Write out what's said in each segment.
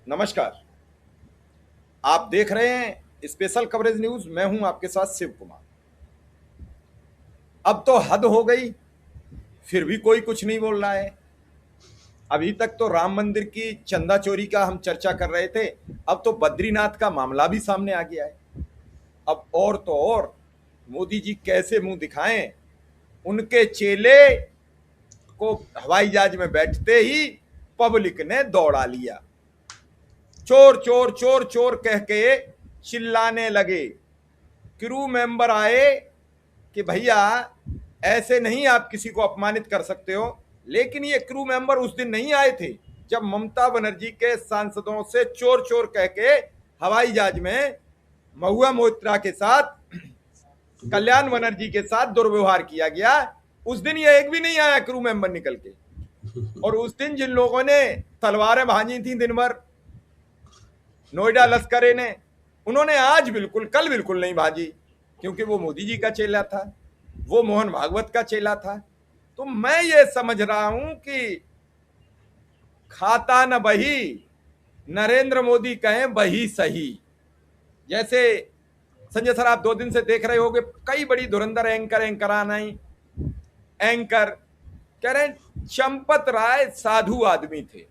नमस्कार। आप देख रहे हैं स्पेशल कवरेज न्यूज। मैं हूं आपके साथ शिव कुमार। अब तो हद हो गई, फिर भी कोई कुछ नहीं बोल रहा है। अभी तक तो राम मंदिर की चंदा चोरी का हम चर्चा कर रहे थे, अब तो बद्रीनाथ का मामला भी सामने आ गया है। अब और तो और मोदी जी कैसे मुंह दिखाएं। उनके चेले को हवाई जहाज में बैठते ही पब्लिक ने दौड़ा लिया। चोर चोर चोर चोर कह के चिल्लाने लगे। क्रू मेंबर आए कि भैया ऐसे नहीं आप किसी को अपमानित कर सकते हो। लेकिन ये क्रू मेंबर उस दिन नहीं आए थे जब ममता बनर्जी के सांसदों से चोर चोर कह के हवाई जहाज में महुआ मोइत्रा के साथ, कल्याण बनर्जी के साथ दुर्व्यवहार किया गया। उस दिन ये एक भी नहीं आया क्रू मेंबर निकल के। और उस दिन जिन लोगों ने तलवारें भांजी थी दिन भर नोएडा लश्करे ने, उन्होंने आज बिल्कुल, कल बिल्कुल नहीं भाजी, क्योंकि वो मोदी जी का चेला था, वो मोहन भागवत का चेला था। तो मैं ये समझ रहा हूं कि खाता न बही, नरेंद्र मोदी कहें बही सही। जैसे संजय सर, आप 2 दिन से देख रहे होंगे कई बड़ी धुरंधर एंकर आई। एंकर कह रहे हैं चंपत राय साधु आदमी थे,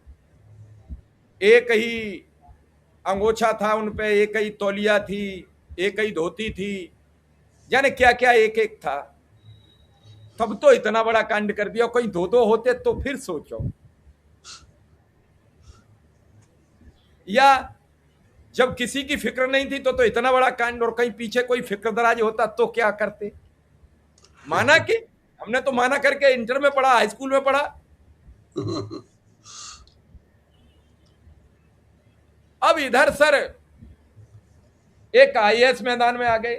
एक ही अंगोछा था उन पे, एक ही तौलिया थी, एक ही धोती थी, जाने क्या क्या एक एक था। तब तो इतना बड़ा कांड कर दिया। कोई दो दो होते तो फिर सोचो। या जब किसी की फिक्र नहीं थी तो इतना बड़ा कांड, और कहीं पीछे कोई फिक्रदराज होता तो क्या करते। माना कि हमने तो माना करके इंटर में पढ़ा, हाई स्कूल में पढ़ा। अब इधर सर एक आईएएस मैदान में आ गए,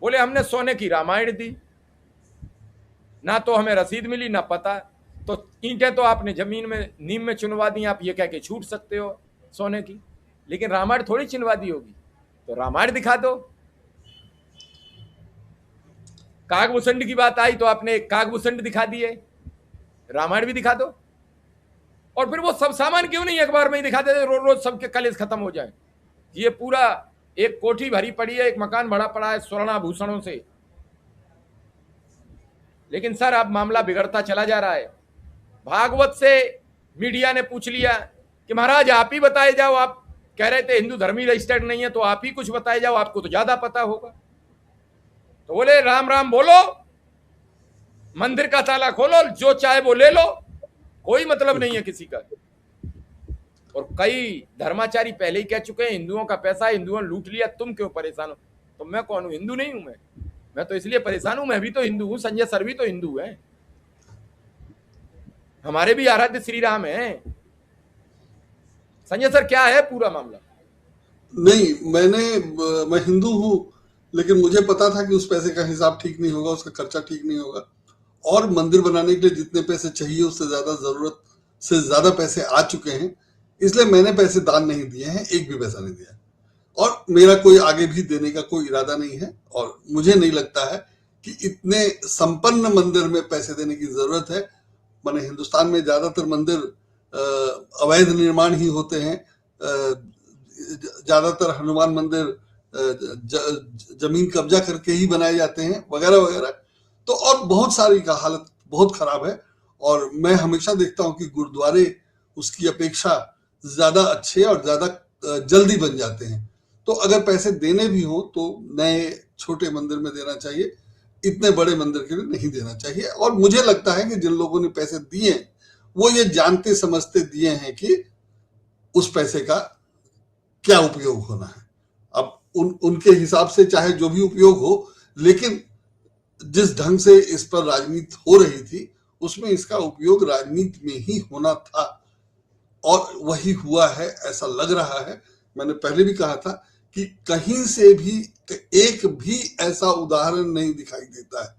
बोले हमने सोने की रामायण दी, ना तो हमें रसीद मिली ना पता। तो ईंटें तो आपने जमीन में नीम में चुनवा दी, आप ये कह के छूट सकते हो सोने की, लेकिन रामायण थोड़ी चुनवा दी होगी। तो रामायण दिखा दो। कागभूषण की बात आई तो आपने कागभूषण दिखा दिए, रामायण भी दिखा दो। और फिर वो सब सामान क्यों नहीं अखबार में ही दिखा देते, रोज रोज सबके कलेश खत्म हो जाए। ये पूरा एक कोठी भरी पड़ी है, एक मकान भरा पड़ा है स्वर्णाभूषणों से। लेकिन सर अब मामला बिगड़ता चला जा रहा है। भागवत से मीडिया ने पूछ लिया कि महाराज आप ही बताए जाओ, आप कह रहे थे हिंदू धर्मी रजिस्टर्ड नहीं है, तो आप ही कुछ बताए जाओ, आपको तो ज्यादा पता होगा। तो बोले राम राम बोलो, मंदिर का ताला खोलो, जो चाहे वो ले लो, कोई मतलब नहीं है किसी का। और कई धर्माचारी पहले ही कह चुके हैं हिंदुओं का पैसा हिंदुओं ने लूट लिया, तुम क्यों परेशान हो। तो मैं कौन हूं, हिंदू नहीं हूं मैं तो इसलिए परेशान हूं, मैं भी तो हिंदू हूं, संजय सर भी तो हिंदू है, हमारे भी आराध्य श्री राम है। संजय सर क्या है पूरा मामला। नहीं, मैं हिंदू हूं, लेकिन मुझे पता था कि उस पैसे का हिसाब ठीक नहीं होगा, उसका खर्चा ठीक नहीं होगा, और मंदिर बनाने के लिए जितने पैसे चाहिए उससे ज्यादा जरूरत से ज्यादा पैसे आ चुके हैं, इसलिए मैंने पैसे दान नहीं दिए हैं, एक भी पैसा नहीं दिया, और मेरा कोई आगे भी देने का कोई इरादा नहीं है। और मुझे नहीं लगता है कि इतने संपन्न मंदिर में पैसे देने की जरूरत है। माने हिंदुस्तान में ज्यादातर मंदिर अवैध निर्माण ही होते हैं, ज्यादातर हनुमान मंदिर जमीन कब्जा करके ही बनाए जाते हैं, वगैरह वगैरह। तो और बहुत सारी का हालत बहुत खराब है, और मैं हमेशा देखता हूं कि गुरुद्वारे उसकी अपेक्षा ज्यादा अच्छे और ज्यादा जल्दी बन जाते हैं। तो अगर पैसे देने भी हो तो नए छोटे मंदिर में देना चाहिए, इतने बड़े मंदिर के लिए नहीं देना चाहिए। और मुझे लगता है कि जिन लोगों ने पैसे दिए वो ये जानते समझते दिए हैं कि उस पैसे का क्या उपयोग होना है। अब उनके हिसाब से चाहे जो भी उपयोग हो, लेकिन जिस ढंग से इस पर राजनीति हो रही थी उसमें इसका उपयोग राजनीति में ही होना था, और वही हुआ है ऐसा लग रहा है। मैंने पहले भी कहा था कि कहीं से भी एक भी ऐसा उदाहरण नहीं दिखाई देता है।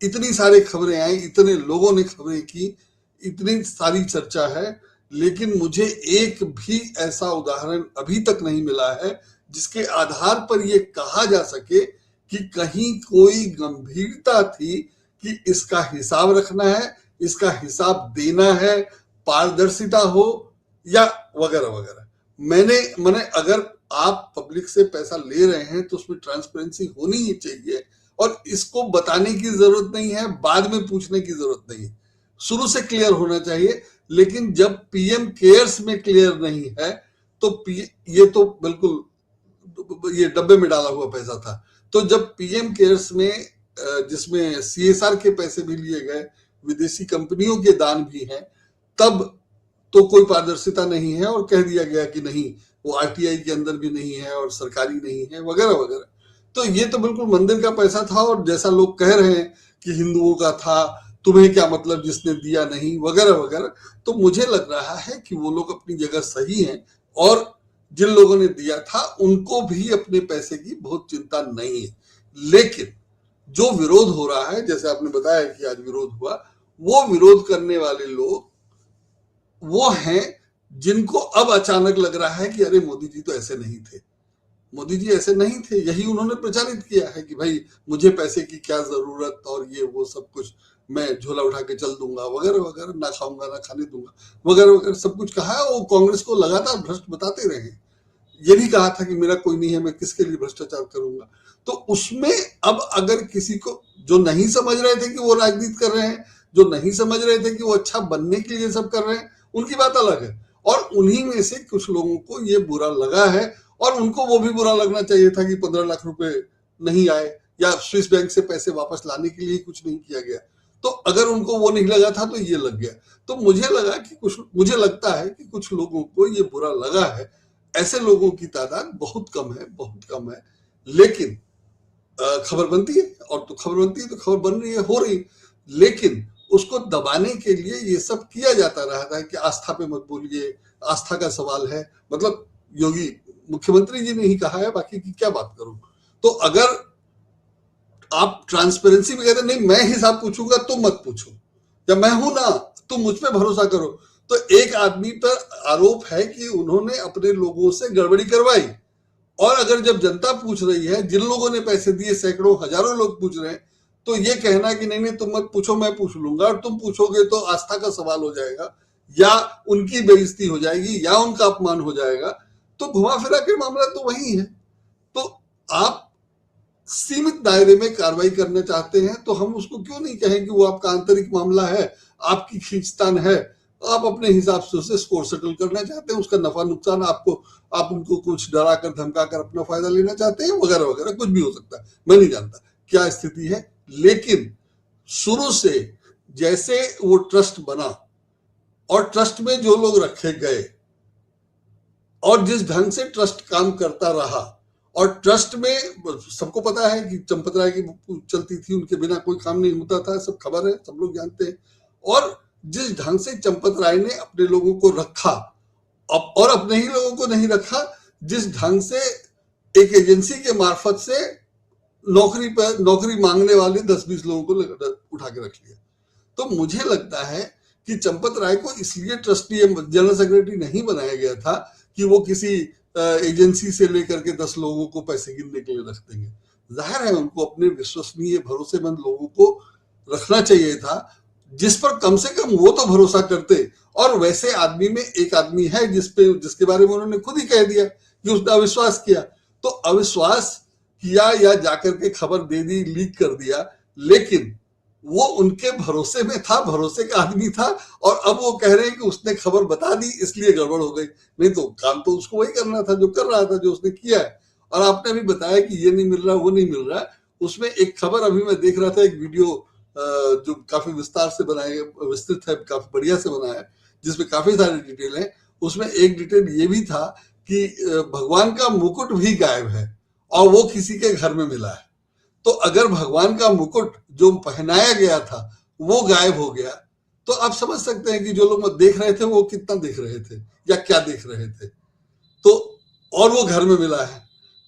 इतनी सारी खबरें आई, इतने लोगों ने खबरें की, इतनी सारी चर्चा है, लेकिन मुझे एक भी ऐसा उदाहरण अभी तक नहीं मिला है जिसके आधार पर यह कहा जा सके कि कहीं कोई गंभीरता थी कि इसका हिसाब रखना है, इसका हिसाब देना है, पारदर्शिता हो या वगैरह वगैरह। मैंने अगर आप पब्लिक से पैसा ले रहे हैं तो उसमें ट्रांसपेरेंसी होनी ही चाहिए, और इसको बताने की जरूरत नहीं है, बाद में पूछने की जरूरत नहीं है, शुरू से क्लियर होना चाहिए। लेकिन जब पीएम केयर्स में क्लियर नहीं है तो ये तो बिल्कुल ये डब्बे में डाला हुआ पैसा था। तो जब पीएम केयर्स में जिसमें सीएसआर के पैसे भी लिए गए, विदेशी कंपनियों के दान भी हैं, तब तो कोई पारदर्शिता नहीं है और कह दिया गया कि नहीं वो आरटीआई के अंदर भी नहीं है और सरकारी नहीं है वगैरह वगैरह। तो ये तो बिल्कुल मंदिर का पैसा था, और जैसा लोग कह रहे हैं कि हिंदुओं का था, तुम्हें क्या मतलब जिसने दिया नहीं वगैरह वगैरह। तो मुझे लग रहा है कि वो लोग अपनी जगह सही हैं, और जिन लोगों ने दिया था उनको भी अपने पैसे की बहुत चिंता नहीं है। लेकिन जो विरोध हो रहा है, जैसे आपने बताया कि आज विरोध हुआ, वो विरोध करने वाले लोग वो हैं जिनको अब अचानक लग रहा है कि अरे मोदी जी तो ऐसे नहीं थे, मोदी जी ऐसे नहीं थे। यही उन्होंने प्रचारित किया है कि भाई मुझे पैसे की क्या जरूरत, और ये वो सब कुछ, मैं झोला उठा के चल दूंगा वगैरह वगैरह, ना खाऊंगा ना खाने दूंगा वगैरह वगैरह, सब कुछ कहा है। वो कांग्रेस को लगातार भ्रष्ट बताते रहे। ये भी कहा था कि मेरा कोई नहीं है, मैं किसके लिए भ्रष्टाचार करूंगा। तो उसमें अब अगर किसी को, जो नहीं समझ रहे थे कि वो राजनीति कर रहे हैं, जो नहीं समझ रहे थे कि वो अच्छा बनने के लिए सब कर रहे हैं, उनकी बात अलग है। और उन्हीं में से कुछ लोगों को ये बुरा लगा है, और उनको वो भी बुरा लगना चाहिए था कि 15 लाख रुपए नहीं आए, या स्विस बैंक से पैसे वापस लाने के लिए कुछ नहीं किया गया। तो अगर उनको वो नहीं लगा था तो ये लग गया। तो मुझे लगता है कि कुछ लोगों को ये बुरा लगा है। ऐसे लोगों की तादाद बहुत कम है, बहुत कम है। लेकिन खबर बनती है, और तो खबर बनती है तो खबर बन रही है, हो रही, लेकिन उसको दबाने के लिए ये सब किया जाता रहा था कि आस्था पे मत बोलिए, आस्था का सवाल है। मतलब योगी मुख्यमंत्री जी ने ही कहा है, बाकी की क्या बात करूं। तो अगर आप ट्रांसपेरेंसी में कहते नहीं मैं हिसाब पूछूंगा, तुम मत पूछो, या मैं हूं ना, तुम मुझ पे भरोसा करो। तो एक आदमी पर आरोप है कि उन्होंने अपने लोगों से गड़बड़ी करवाई, और अगर जब जनता पूछ रही है, जिन लोगों ने पैसे दिए सैकड़ों हजारों लोग पूछ रहे हैं, तो ये कहना कि नहीं नहीं तुम मत पूछो मैं पूछ लूंगा, और तुम पूछोगे तो आस्था का सवाल हो जाएगा, या उनकी बेइज्जती हो जाएगी, या उनका अपमान हो जाएगा। तो घुमा फिरा के मामला तो वही है। तो आप सीमित दायरे में कार्रवाई करना चाहते हैं तो हम उसको क्यों नहीं कहें कि वो आपका आंतरिक मामला है, आपकी खींचतान है, आप अपने हिसाब से उसे स्कोर सेटल करना चाहते हैं, उसका नफा नुकसान आप उनको कुछ डरा कर धमका कर अपना फायदा लेना चाहते हैं वगैरह वगैरह, कुछ भी हो सकता है। मैं नहीं जानता क्या स्थिति है, लेकिन शुरू से जैसे वो ट्रस्ट बना और ट्रस्ट में जो लोग रखे गए और जिस ढंग से ट्रस्ट काम करता रहा, और ट्रस्ट में सबको पता है कि चंपत राय की चलती थी, उनके बिना कोई काम नहीं होता था, सब खबर है, सब लोग जानते हैं। और जिस ढंग से चंपत राय ने अपने लोगों को रखा, और अपने ही लोगों को नहीं रखा, जिस ढंग से एक एजेंसी के मार्फत से नौकरी मांगने वाले 10-20 लोगों को उठा के रख लिया। तो मुझे लगता है कि चंपत राय को इसलिए ट्रस्टी जनरल सेक्रेटरी नहीं बनाया गया था कि वो किसी एजेंसी से लेकर के 10 लोगों को पैसे गिनने के लिए रख देंगे। जाहिर है उनको अपने विश्वसनीय भरोसेमंद लोगों को रखना चाहिए था, जिस पर कम से कम वो तो भरोसा करते। और वैसे आदमी में एक आदमी है जिसके बारे में उन्होंने खुद ही कह दिया कि उसने अविश्वास किया। तो अविश्वास किया या जाकर के खबर दे दी, लीक कर दिया, लेकिन वो उनके भरोसे में था, भरोसे का आदमी था, और अब वो कह रहे हैं कि उसने खबर बता दी इसलिए गड़बड़ हो गई। नहीं तो काम तो उसको वही करना था जो कर रहा था, जो उसने किया है। और आपने भी बताया कि ये नहीं मिल रहा, वो नहीं मिल रहा। उसमें एक खबर अभी मैं देख रहा था, एक वीडियो जो काफी विस्तार से विस्तृत है, काफी बढ़िया से बनाया है, जिसमें काफी सारी डिटेल है। उसमें एक डिटेल ये भी था कि भगवान का मुकुट भी गायब है और वो किसी के घर में मिला है। तो अगर भगवान का मुकुट जो पहनाया गया था वो गायब हो गया, तो आप समझ सकते हैं कि जो लोग देख रहे थे वो कितना देख रहे थे या क्या देख रहे थे। तो और वो घर में मिला है,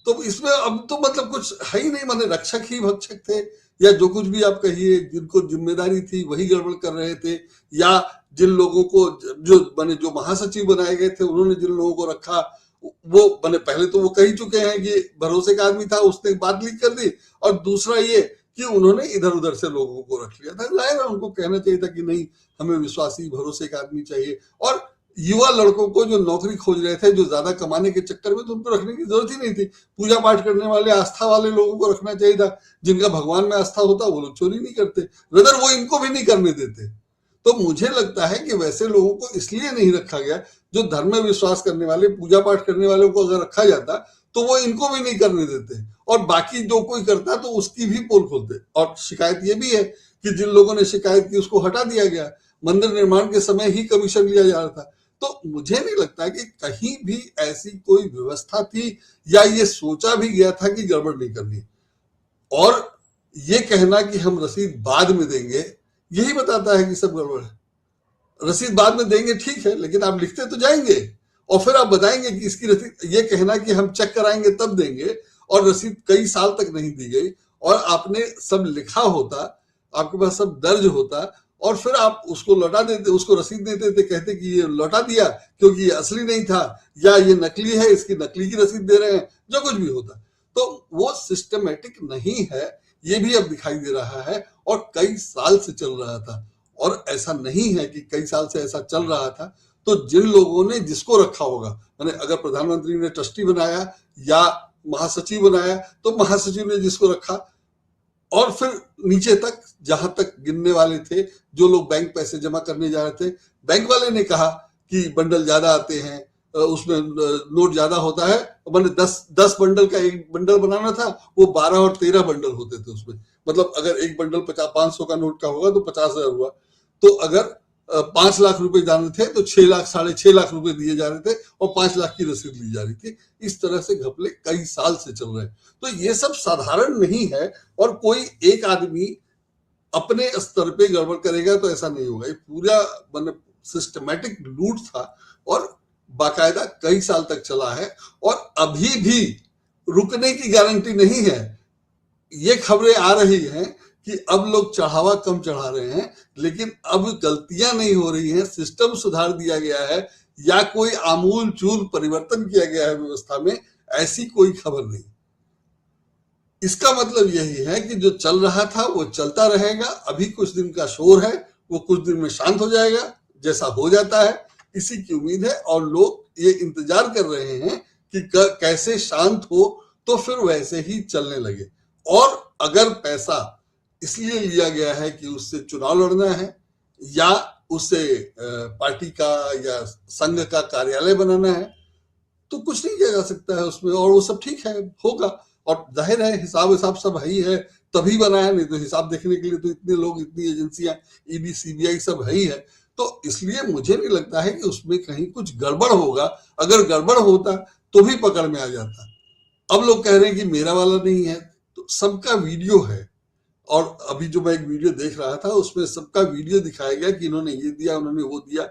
तो इसमें अब तो मतलब कुछ है ही नहीं, माने रक्षक ही भक्षक थे, या जो कुछ भी आप कहिए, जिनको जिम्मेदारी थी वही गड़बड़ कर रहे थे, या जिन लोगों को जो महासचिव बनाए गए थे उन्होंने जिन लोगों को रखा वो पहले तो वो कह चुके हैं कि भरोसे का आदमी था, उसने बात लीक कर दी। और दूसरा ये कि उन्होंने इधर उधर से लोगों को रख लिया था। जाहिर है उनको कहना चाहिए था कि नहीं, हमें विश्वासी भरोसे का आदमी चाहिए। और युवा लड़कों को जो नौकरी खोज रहे थे, जो ज्यादा कमाने के चक्कर में, तो उनको रखने की जरूरत ही नहीं थी। पूजा पाठ करने वाले, आस्था वाले लोगों को रखना चाहिए था। जिनका भगवान में आस्था होता वो लोग चोरी नहीं करते, रदर वो इनको भी नहीं करने देते। तो मुझे लगता है कि वैसे लोगों को इसलिए नहीं रखा गया। जो धर्म में विश्वास करने वाले, पूजा पाठ करने वालों को अगर रखा जाता तो वो इनको भी नहीं करने देते, और बाकी जो कोई करता तो उसकी भी पोल खोलते। और शिकायत ये भी है कि जिन लोगों ने शिकायत की उसको हटा दिया गया। मंदिर निर्माण के समय ही कमीशन लिया जा रहा था। तो मुझे नहीं लगता कि कहीं भी ऐसी कोई व्यवस्था थी या ये सोचा भी गया था कि गड़बड़ नहीं करनी। और ये कहना कि हम रसीद बाद में देंगे, यही बताता है कि सब गड़बड़ है। रसीद बाद में देंगे ठीक है, लेकिन आप लिखते तो जाएंगे और फिर आप बताएंगे कि इसकी रसीद, ये कहना कि हम चेक कराएंगे तब देंगे, और रसीद कई साल तक नहीं दी गई, और आपने सब लिखा होता, आपके पास सब दर्ज होता, और फिर आप उसको लौटा देते, उसको रसीद नहीं देते, कहते कि ये लौटा दिया क्योंकि ये असली नहीं था, या ये नकली है, इसकी नकली की रसीद दे रहे हैं, जो कुछ भी होता। तो वो सिस्टमेटिक नहीं है, ये भी अब दिखाई दे रहा है, और कई साल से चल रहा था। और ऐसा नहीं है कि कई साल से ऐसा चल रहा था, तो जिन लोगों ने जिसको रखा होगा, मैंने अगर प्रधानमंत्री ने ट्रस्टी बनाया या महासचिव बनाया, तो महासचिव ने जिसको रखा, और फिर नीचे तक जहां तक गिनने वाले थे, जो लोग बैंक पैसे जमा करने जा रहे थे, बैंक वाले ने कहा कि बंडल ज्यादा आते हैं, उसमें नोट ज्यादा होता है, मैंने 10 बंडल का एक बंडल बनाना था, वो 12 और 13 बंडल होते थे उसमें। मतलब अगर एक बंडल 500 का नोट का होगा तो 50,000 हुआ। तो अगर 5 लाख रुपए जाने थे तो 6 लाख, 6.5 लाख रुपए दिए जा रहे थे, और 5 लाख की रसीद ली जा रही थी। इस तरह से घपले कई साल से चल रहे हैं। तो ये सब साधारण नहीं है, और कोई एक आदमी अपने स्तर पे गड़बड़ करेगा तो ऐसा नहीं होगा। ये पूरा मतलब सिस्टमैटिक लूट था, और बाकायदा कई साल तक चला है, और अभी भी रुकने की गारंटी नहीं है। ये खबरें आ रही हैं कि अब लोग चढ़ावा कम चढ़ा रहे हैं, लेकिन अब गलतियां नहीं हो रही हैं, सिस्टम सुधार दिया गया है, या कोई आमूल चूल परिवर्तन किया गया है व्यवस्था में, ऐसी कोई खबर नहीं। इसका मतलब यही है कि जो चल रहा था वो चलता रहेगा। अभी कुछ दिन का शोर है, वो कुछ दिन में शांत हो जाएगा, जैसा हो जाता है, इसी की उम्मीद है। और लोग ये इंतजार कर रहे हैं कि कैसे शांत हो, तो फिर वैसे ही चलने लगे। और अगर पैसा इसलिए लिया गया है कि उससे चुनाव लड़ना है, या उससे पार्टी का या संघ का कार्यालय बनाना है, तो कुछ नहीं किया जा सकता है उसमें, और वो सब ठीक है, होगा। और जाहिर है हिसाब सब है ही है, तभी बनाया, नहीं तो हिसाब देखने के लिए तो इतने लोग, इतनी एजेंसियां, ईडी, सीबीआई सब है ही है। तो इसलिए मुझे नहीं लगता है कि उसमें कहीं कुछ गड़बड़ होगा। अगर गड़बड़ होता तो भी पकड़ में आ जाता। अब लोग कह रहे हैं कि मेरा वाला नहीं है, तो सबका वीडियो है। और अभी जो मैं एक वीडियो देख रहा था, उसमें सबका वीडियो दिखाया गया कि इन्होंने ये दिया, उन्होंने वो दिया।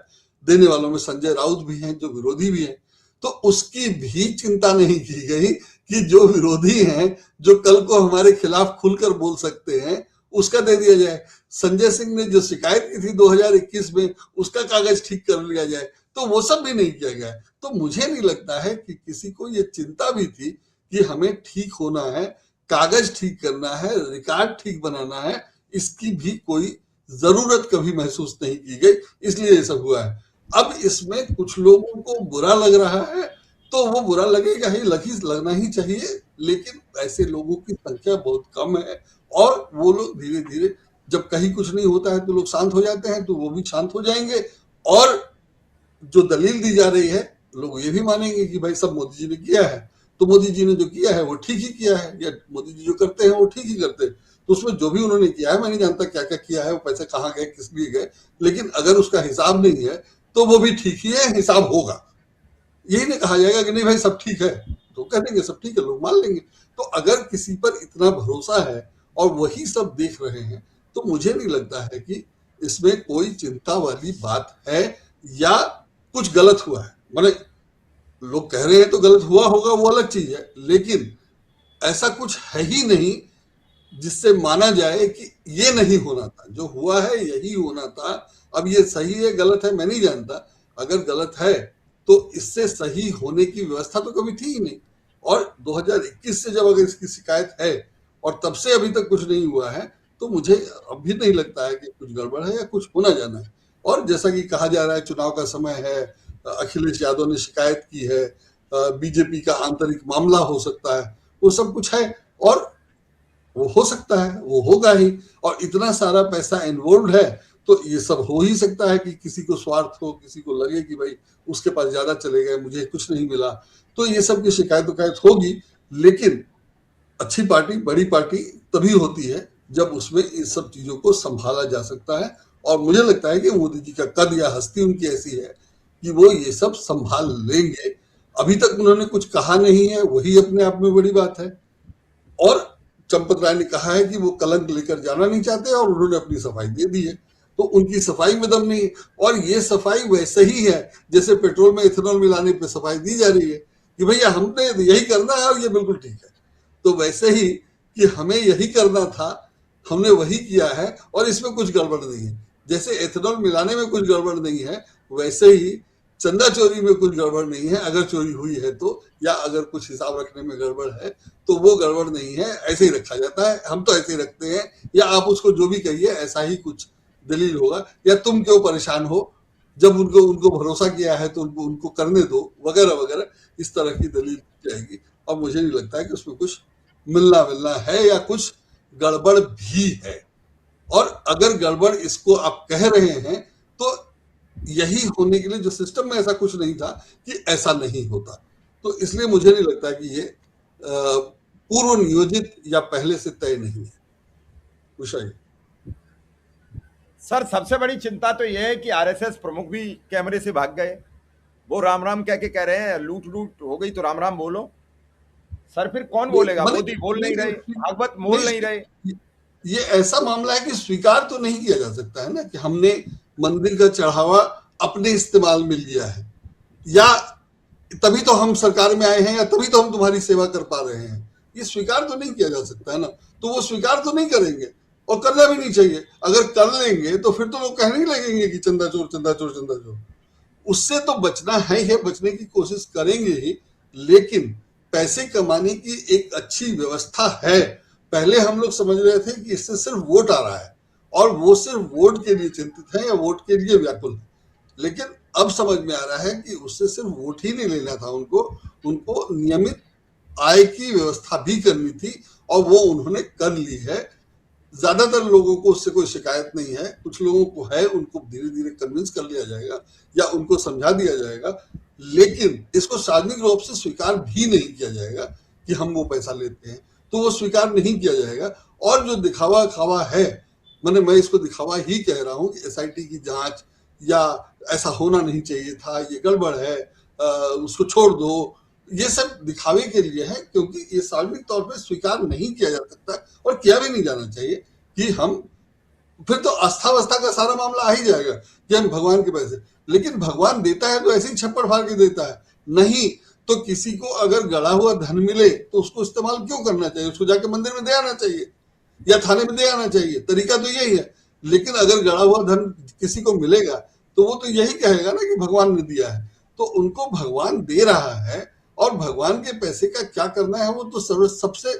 देने वालों में संजय राउत भी हैं, जो विरोधी भी हैं। तो उसकी भी चिंता नहीं की गई कि जो विरोधी हैं, जो कल को हमारे खिलाफ खुलकर बोल सकते हैं, उसका दे दिया जाए। संजय सिंह ने जो शिकायत की थी 2021 में, उसका कागज ठीक कर लिया जाए। तो वो सब भी नहीं किया गया। तो मुझे नहीं लगता है कि किसी को ये चिंता भी थी कि हमें ठीक होना है, कागज ठीक करना है, रिकॉर्ड ठीक बनाना है। इसकी भी कोई जरूरत कभी महसूस नहीं की गई, इसलिए ये सब हुआ है। अब इसमें कुछ लोगों को बुरा लग रहा है, तो वो बुरा लगेगा ही, लगना ही चाहिए। लेकिन ऐसे लोगों की संख्या बहुत कम है, और वो लोग धीरे धीरे, जब कहीं कुछ नहीं होता है तो लोग शांत हो जाते हैं, तो वो भी शांत हो जाएंगे। और जो दलील दी जा रही है, लोग ये भी मानेंगे कि भाई सब मोदी जी ने किया है, तो मोदी जी ने जो किया है वो ठीक ही किया है, या मोदी जी जो करते हैं वो ठीक ही करते हैं। तो उसमें जो भी उन्होंने किया है, मैं नहीं जानता क्या क्या किया है, वो पैसे कहाँ गए, किस लिए गए, लेकिन अगर उसका हिसाब नहीं है तो वो भी ठीक ही है, हिसाब होगा। यही नहीं कहा जाएगा कि नहीं भाई सब ठीक है, तो कह देंगे सब ठीक है, लोग मान लेंगे। तो अगर किसी पर इतना भरोसा है और वही सब देख रहे हैं, तो मुझे नहीं लगता है कि इसमें कोई चिंता वाली बात है या कुछ गलत हुआ है। माने लोग कह रहे हैं तो गलत हुआ होगा, वो अलग चीज है, लेकिन ऐसा कुछ है ही नहीं जिससे माना जाए कि ये नहीं होना था। जो हुआ है यही होना था। अब ये सही है गलत है मैं नहीं जानता, अगर गलत है तो इससे सही होने की व्यवस्था तो कभी थी ही नहीं। और 2021 से जब अगर इसकी शिकायत है और तब से अभी तक कुछ नहीं हुआ है, तो मुझे अभी नहीं लगता है कि कुछ गड़बड़ है या कुछ होना जाना है। और जैसा कि कहा जा रहा है चुनाव का समय है, अखिलेश यादव ने शिकायत की है, बीजेपी का आंतरिक मामला हो सकता है, वो सब कुछ है। और वो हो सकता है, वो होगा ही, और इतना सारा पैसा इन्वॉल्व है तो ये सब हो ही सकता है कि किसी को स्वार्थ हो, किसी को लगे कि भाई उसके पास ज्यादा चले गए, मुझे कुछ नहीं मिला, तो ये सब की शिकायत होगी। लेकिन अच्छी पार्टी, बड़ी पार्टी तभी होती है जब उसमें इस सब चीजों को संभाला जा सकता है। और मुझे लगता है कि मोदी जी का कद या हस्ती उनकी ऐसी है कि वो ये सब संभाल लेंगे। अभी तक उन्होंने कुछ कहा नहीं है, वही अपने आप में बड़ी बात है। और चंपत राय ने कहा है कि वो कलंक लेकर जाना नहीं चाहते और उन्होंने अपनी सफाई दे दी है, तो उनकी सफाई में दम नहीं है। और ये सफाई वैसे ही है जैसे पेट्रोल में इथेनॉल मिलाने पे सफाई दी जा रही है कि भैया हमने यही करना है और ये बिल्कुल ठीक है। तो वैसे ही कि हमें यही करना था, हमने वही किया है और इसमें कुछ गड़बड़ नहीं है। जैसे एथेनॉल मिलाने में कुछ गड़बड़ नहीं है, वैसे ही चंदा चोरी में कुछ गड़बड़ नहीं है, अगर चोरी हुई है तो, या अगर कुछ हिसाब रखने में गड़बड़ है तो वो गड़बड़ नहीं है, ऐसे ही रखा जाता है, हम तो ऐसे ही रखते हैं। या आप उसको जो भी कहिए, ऐसा ही कुछ दलील होगा। या तुम क्यों परेशान हो, जब उनको उनको भरोसा किया है तो उनको करने दो, वगैरह वगैरह, इस तरह की दलील जाएगी। और मुझे नहीं लगता है कि उसमें कुछ मिलना है या कुछ गड़बड़ भी है। और अगर गड़बड़ इसको आप कह रहे हैं तो यही होने के लिए जो सिस्टम में ऐसा कुछ नहीं था कि ऐसा नहीं होता। तो इसलिए मुझे नहीं लगता कि ये पूर्व नियोजित या पहले से तय नहीं है विषय। सर सबसे बड़ी चिंता तो यह है कि आरएसएस प्रमुख भी कैमरे से भाग गए। वो राम राम कह के कह रहे हैं लूट लूट हो गई तो राम राम बोलो। सर फिर कौन बोलेगा? मोदी बोल नहीं रहे, भागवत बोल नहीं रहे। ये ऐसा मामला है कि स्वीकार तो नहीं किया जा सकता है ना कि हमने मंदिर का चढ़ावा अपने इस्तेमाल में लिया है, या तभी तो हम सरकार में आए हैं, या तभी तो हम तुम्हारी सेवा कर पा रहे हैं। ये स्वीकार तो नहीं किया जा सकता है ना। तो वो स्वीकार तो नहीं करेंगे और करना भी नहीं चाहिए। अगर कर लेंगे तो फिर तो लोग कहने ही लगेंगे कि चंदा चोर चंदा चोर चंदा चोर। उससे तो बचना है, बचने की कोशिश करेंगे ही। लेकिन पैसे कमाने की एक अच्छी व्यवस्था है। पहले हम लोग समझ रहे थे कि इससे सिर्फ वोट आ रहा है और वो सिर्फ वोट के लिए चिंतित है या वोट के लिए व्याकुल है। लेकिन अब समझ में आ रहा है कि उससे सिर्फ वोट ही नहीं लेना था, उनको नियमित आय की व्यवस्था भी करनी थी और वो उन्होंने कर ली है। ज्यादातर लोगों को उससे कोई शिकायत नहीं है, कुछ लोगों को है, उनको धीरे धीरे कन्विंस कर लिया जाएगा या उनको समझा दिया जाएगा। लेकिन इसको सार्वजनिक रूप से स्वीकार भी नहीं किया जाएगा कि हम वो पैसा लेते हैं, तो वो स्वीकार नहीं किया जाएगा। और जो दिखावा खावा है, मैं इसको दिखावा ही कह रहा हूं कि एसआईटी की जांच या ऐसा होना नहीं चाहिए था, ये गड़बड़ है, उसको छोड़ दो, ये सब दिखावे के लिए है, क्योंकि ये सार्वजनिक तौर पर स्वीकार नहीं किया जा सकता और किया भी नहीं जाना चाहिए कि हम, फिर तो आस्था का सारा मामला आ ही जाएगा कि हम भगवान के पैसे। लेकिन भगवान देता है तो ऐसे ही छप्पड़ फाड़ के देता है, नहीं तो किसी को अगर गड़ा हुआ धन मिले तो उसको इस्तेमाल क्यों करना चाहिए? उसको जाके मंदिर में दे आना चाहिए या थाने में दे आना चाहिए, तरीका तो यही है। लेकिन अगर गड़ा हुआ धन किसी को मिलेगा तो वो तो यही कहेगा ना कि भगवान ने दिया है। तो उनको भगवान दे रहा है और भगवान के पैसे का क्या करना है वो तो सबसे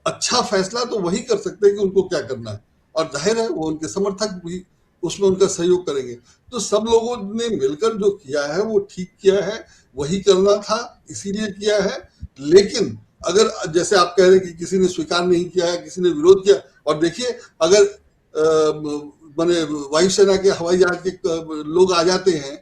अच्छा फैसला तो वही कर सकते हैं कि उनको क्या करना है। और जाहिर है वो उनके समर्थक भी उसमें उनका सहयोग करेंगे। तो सब लोगों ने मिलकर जो किया है वो ठीक किया है, वही करना था, इसीलिए किया है। लेकिन अगर जैसे आप कह रहे हैं कि किसी ने स्वीकार नहीं किया है, किसी ने विरोध किया, और देखिए अगर माने वायुसेना के हवाई जहाज के लोग आ जाते हैं,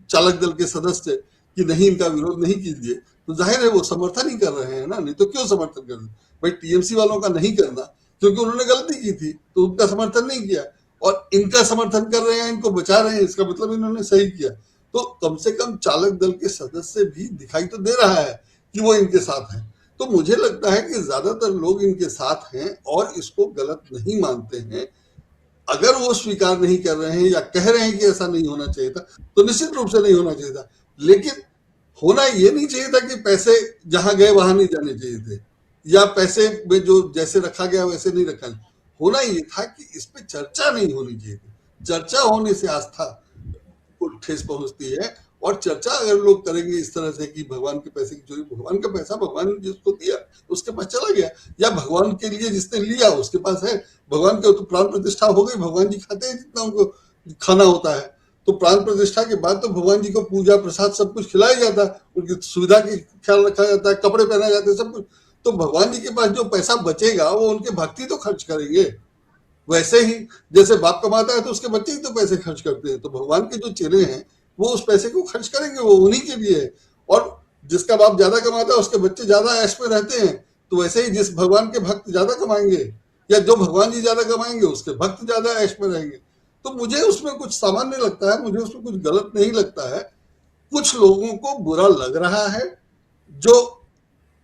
चालक दल के सदस्य, कि नहीं इनका विरोध नहीं कीजिए, तो जाहिर है वो समर्थन ही कर रहे हैं ना। नहीं तो क्यों समर्थन कर रहे? भाई टीएमसी वालों का नहीं करना क्योंकि उन्होंने गलती की थी तो उनका समर्थन नहीं किया, और इनका समर्थन कर रहे हैं, इनको बचा रहे हैं, इसका मतलब इन्होंने सही किया। तो कम से कम चालक दल के सदस्य भी दिखाई तो दे रहा है कि वो इनके साथ हैं। तो मुझे लगता है कि ज्यादातर लोग इनके साथ हैं और इसको गलत नहीं मानते हैं। अगर वो स्वीकार नहीं कर रहे हैं या कह रहे हैं कि ऐसा नहीं होना चाहिए था, तो निश्चित रूप से नहीं होना चाहिए था। लेकिन होना ये नहीं चाहिए था कि पैसे जहां गए वहां नहीं जाने चाहिए थे, या पैसे में जो जैसे रखा गया वैसे नहीं रखा। होना ये था कि इस पे चर्चा नहीं होनी चाहिए थी। चर्चा होने से आस्था को ठेस पहुंचती है, और चर्चा अगर लोग करेंगे इस तरह से कि भगवान के पैसे की चोरी, भगवान का पैसा भगवान ने जिसको दिया उसके पास चला गया, या भगवान के लिए जिसने लिया उसके पास है, भगवान के तो प्राण प्रतिष्ठा हो गई, भगवान जी खाते हैं जितना उनको खाना होता है। तो प्राण प्रतिष्ठा के बाद तो भगवान जी को पूजा प्रसाद सब कुछ खिलाया जाता है, उनकी सुविधा की ख्याल रखा जाता है, कपड़े पहनाए जाते हैं, सब कुछ। तो भगवान जी के पास जो पैसा बचेगा वो उनके भक्ति तो खर्च करेंगे। वैसे ही जैसे बाप कमाता है तो उसके बच्चे ही तो पैसे खर्च करते हैं, तो भगवान के जो चेले हैं वो उस पैसे को खर्च करेंगे, वो उन्हीं के लिए है। और जिसका बाप ज्यादा कमाता है उसके बच्चे ज्यादा ऐश में रहते हैं, तो वैसे ही जिस भगवान के भक्त ज्यादा कमाएंगे या जो भगवान जी ज्यादा कमाएंगे उसके भक्त ज्यादा ऐश में रहेंगे। तो मुझे उसमें कुछ सामान्य लगता है, मुझे उसमें कुछ गलत नहीं लगता है। कुछ लोगों को बुरा लग रहा है जो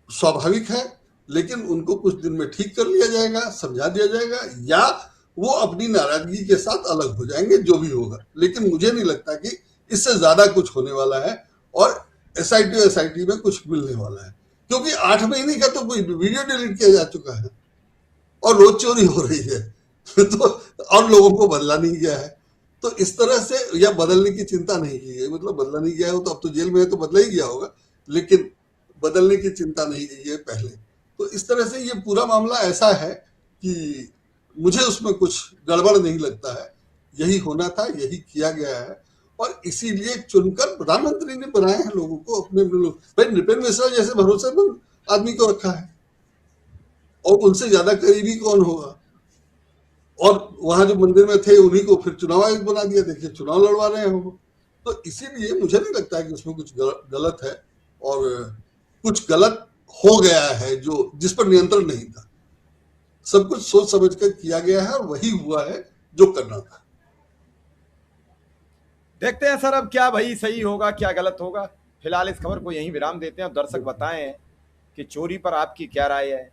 स्वाभाविक है, लेकिन उनको कुछ दिन में ठीक कर लिया जाएगा, समझा दिया जाएगा, या वो अपनी नाराजगी के साथ अलग हो जाएंगे, जो भी होगा। लेकिन मुझे नहीं लगता कि इससे ज्यादा कुछ होने वाला है और एसआईटी में कुछ मिलने वाला है, क्योंकि 8 महीने का तो वीडियो डिलीट किया जा चुका है और रोज चोरी हो रही है तो और लोगों को बदला नहीं गया है। तो इस तरह से, या बदलने की चिंता नहीं की है, मतलब बदला नहीं गया हो तो अब तो जेल में है तो बदला ही गया होगा, लेकिन बदलने की चिंता नहीं की है पहले। तो इस तरह से ये पूरा मामला ऐसा है कि मुझे उसमें कुछ गड़बड़ नहीं लगता है। यही होना था, यही किया गया है, और इसीलिए चुनकर प्रधानमंत्री ने बनाए हैं लोगों को, अपने लोग। भाई नृपेंद्र मिश्रा जैसे भरोसेमंद आदमी को रखा है, और उनसे ज्यादा करीबी कौन होगा। और वहां जो मंदिर में थे उन्हीं को फिर चुनाव आयुक्त बना दिया, देखिए चुनाव लड़वा रहे हैं वो। तो इसीलिए मुझे नहीं लगता है कि उसमें कुछ गलत है, और कुछ गलत हो गया है जो जिस पर नियंत्रण नहीं था। सब कुछ सोच समझ कर किया गया है और वही हुआ है जो करना था। देखते हैं सर अब क्या भाई सही होगा क्या गलत होगा। फिलहाल इस खबर को यहीं विराम देते हैं और दर्शक बताएं कि चोरी पर आपकी क्या राय है।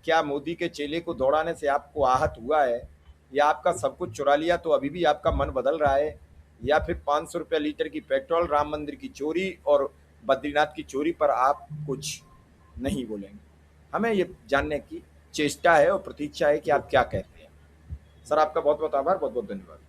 क्या मोदी के चेले को दौड़ाने से आपको आहत हुआ है, या आपका सब कुछ चुरा लिया तो अभी भी आपका मन बदल रहा है, या फिर 500 रुपया लीटर की पेट्रोल, राम मंदिर की चोरी और बद्रीनाथ की चोरी पर आप कुछ नहीं बोलेंगे। हमें ये जानने की चेष्टा है और प्रतीक्षा है कि आप क्या कहते हैं। सर आपका बहुत बहुत आभार, बहुत बहुत धन्यवाद।